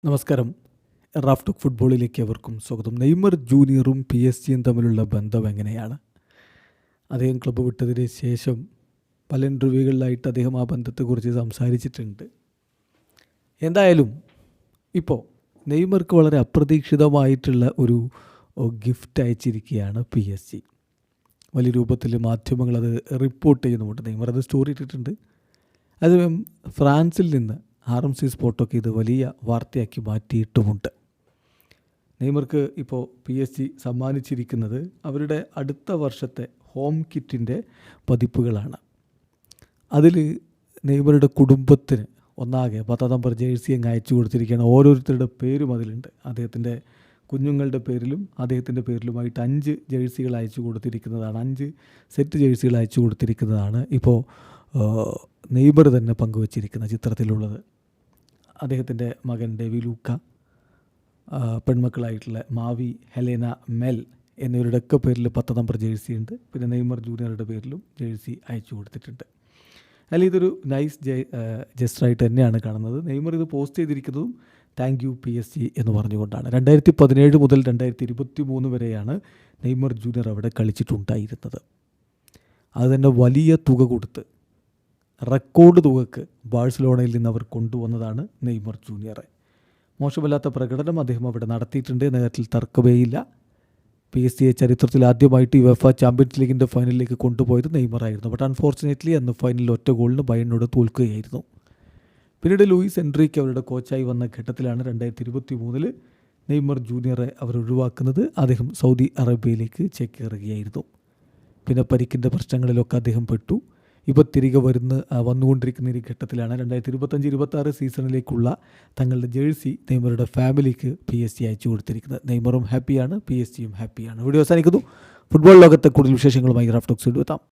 നമസ്കാരം. Raf talk ഫുട്ബോളിലേക്ക് അവർക്കും സ്വാഗതം. നെയ്മർ ജൂനിയറും പി എസ് ജിയും തമ്മിലുള്ള ബന്ധം എങ്ങനെയാണ്? അദ്ദേഹം ക്ലബ്ബ് വിട്ടതിന് ശേഷം പല ഇൻ്റർവ്യൂകളിലായിട്ട് അദ്ദേഹം ആ ബന്ധത്തെക്കുറിച്ച് സംസാരിച്ചിട്ടുണ്ട്. എന്തായാലും ഇപ്പോൾ നെയ്മർക്ക് വളരെ അപ്രതീക്ഷിതമായിട്ടുള്ള ഒരു ഗിഫ്റ്റ് അയച്ചിരിക്കുകയാണ് പി എസ് ജി. വലിയ രൂപത്തിൽ മാധ്യമങ്ങളത് റിപ്പോർട്ട് ചെയ്യുന്നുമുണ്ട്. നെയ്മർ അത് സ്റ്റോറി ഇട്ടിട്ടുണ്ട്. അത് ഫ്രാൻസിൽ നിന്ന് RMC സ്പോർട്ടൊക്കെ ഇത് വലിയ വാർത്തയാക്കി മാറ്റിയിട്ടുമുണ്ട്. നെയ്മർക്ക് ഇപ്പോൾ പി എസ് ജി സമ്മാനിച്ചിരിക്കുന്നത് അവരുടെ അടുത്ത വർഷത്തെ ഹോം കിറ്റിൻ്റെ പതിപ്പുകളാണ്. അതിൽ നെയ്മറുടെ കുടുംബത്തിന് ഒന്നാകെ 10 നമ്പർ ജേഴ്സി അങ്ങ് അയച്ചു കൊടുത്തിരിക്കുകയാണ്. ഓരോരുത്തരുടെ പേരും അതിലുണ്ട്. അദ്ദേഹത്തിൻ്റെ കുഞ്ഞുങ്ങളുടെ പേരിലും അദ്ദേഹത്തിൻ്റെ പേരിലുമായിട്ട് 5 ജേഴ്സികൾ അയച്ചു കൊടുത്തിരിക്കുന്നതാണ്. 5 സെറ്റ് ജേഴ്സികൾ അയച്ചു കൊടുത്തിരിക്കുന്നതാണ് ഇപ്പോൾ നെയ്മർ തന്നെ പങ്കുവച്ചിരിക്കുന്ന ചിത്രത്തിലുള്ളത്. അദ്ദേഹത്തിൻ്റെ മകൻ ഡേവി ലൂക്ക, പെൺമക്കളായിട്ടുള്ള മാവി, ഹെലേന, മെൽ എന്നിവരുടെയൊക്കെ പേരിൽ 10 നമ്പർ ജേഴ്സി ഉണ്ട്. പിന്നെ നെയ്മർ ജൂനിയറുടെ പേരിലും ജേഴ്സി അയച്ചു കൊടുത്തിട്ടുണ്ട്. അതിൽ ഇതൊരു നൈസ് ജസ്റ്ററായിട്ട് തന്നെയാണ് കാണുന്നത്. നെയ്മർ ഇത് പോസ്റ്റ് ചെയ്തിരിക്കുന്നതും thank you P S G എന്ന് പറഞ്ഞുകൊണ്ടാണ്. 2017 മുതൽ 2023 വരെയാണ് നെയ്മർ ജൂനിയർ അവിടെ കളിച്ചിട്ടുണ്ടായിരുന്നത്. അത് തന്നെ വലിയ തുക കൊടുത്ത് റെക്കോർഡ് തുകക്ക് ബാഴ്സലോണയിൽ നിന്ന് അവർ കൊണ്ടുവന്നതാണ് നെയ്മർ ജൂനിയറെ. മോശമല്ലാത്ത പ്രകടനം അദ്ദേഹം അവിടെ നടത്തിയിട്ടുണ്ട് എന്ന കാര്യത്തിൽ തർക്കമേയില്ല. പി എസ് ജിയെ ചരിത്രത്തിൽ ആദ്യമായിട്ട് യുവേഫ ചാമ്പ്യൻസ് ലീഗിൻ്റെ ഫൈനലിലേക്ക് കൊണ്ടുപോയത് നെയ്മറായിരുന്നു. ബട്ട് അൺഫോർച്ചുനേറ്റ്ലി അന്ന് ഫൈനലിൽ ഒറ്റ ഗോളിന് ബയണിനോട് തോൽക്കുകയായിരുന്നു. പിന്നീട് ലൂയിസ് എൻട്രിക്ക് അവരുടെ കോച്ചായി വന്ന ഘട്ടത്തിലാണ് 2023 നെയ്മർ ജൂനിയറെ അവർ ഒഴിവാക്കുന്നത്. അദ്ദേഹം സൗദി അറേബ്യയിലേക്ക് ചേക്കേറുകയായിരുന്നു. പിന്നെ പരിക്കിൻ്റെ പ്രശ്നങ്ങളിലൊക്കെ അദ്ദേഹം പെട്ടു. ഇപ്പോൾ തിരികെ വന്നുകൊണ്ടിരിക്കുന്ന ഈ ഘട്ടത്തിലാണ് 2025-26 സീസണിലേക്കുള്ള തങ്ങളുടെ ജേഴ്സി നെയ്മറുടെ ഫാമിലിക്ക് പി എസ് ജി അയച്ചു കൊടുത്തിരിക്കുന്നത്. നെയ്മറും ഹാപ്പിയാണ്, പി എസ് ജിയും ഹാപ്പിയാണ്. വീഡിയോ അവസാനിക്കുന്നു. ഫുട്ബോൾ ലോകത്തെ കൂടുതൽ വിശേഷങ്ങളുമായി റാഫ് ടോക്സ് എത്താം.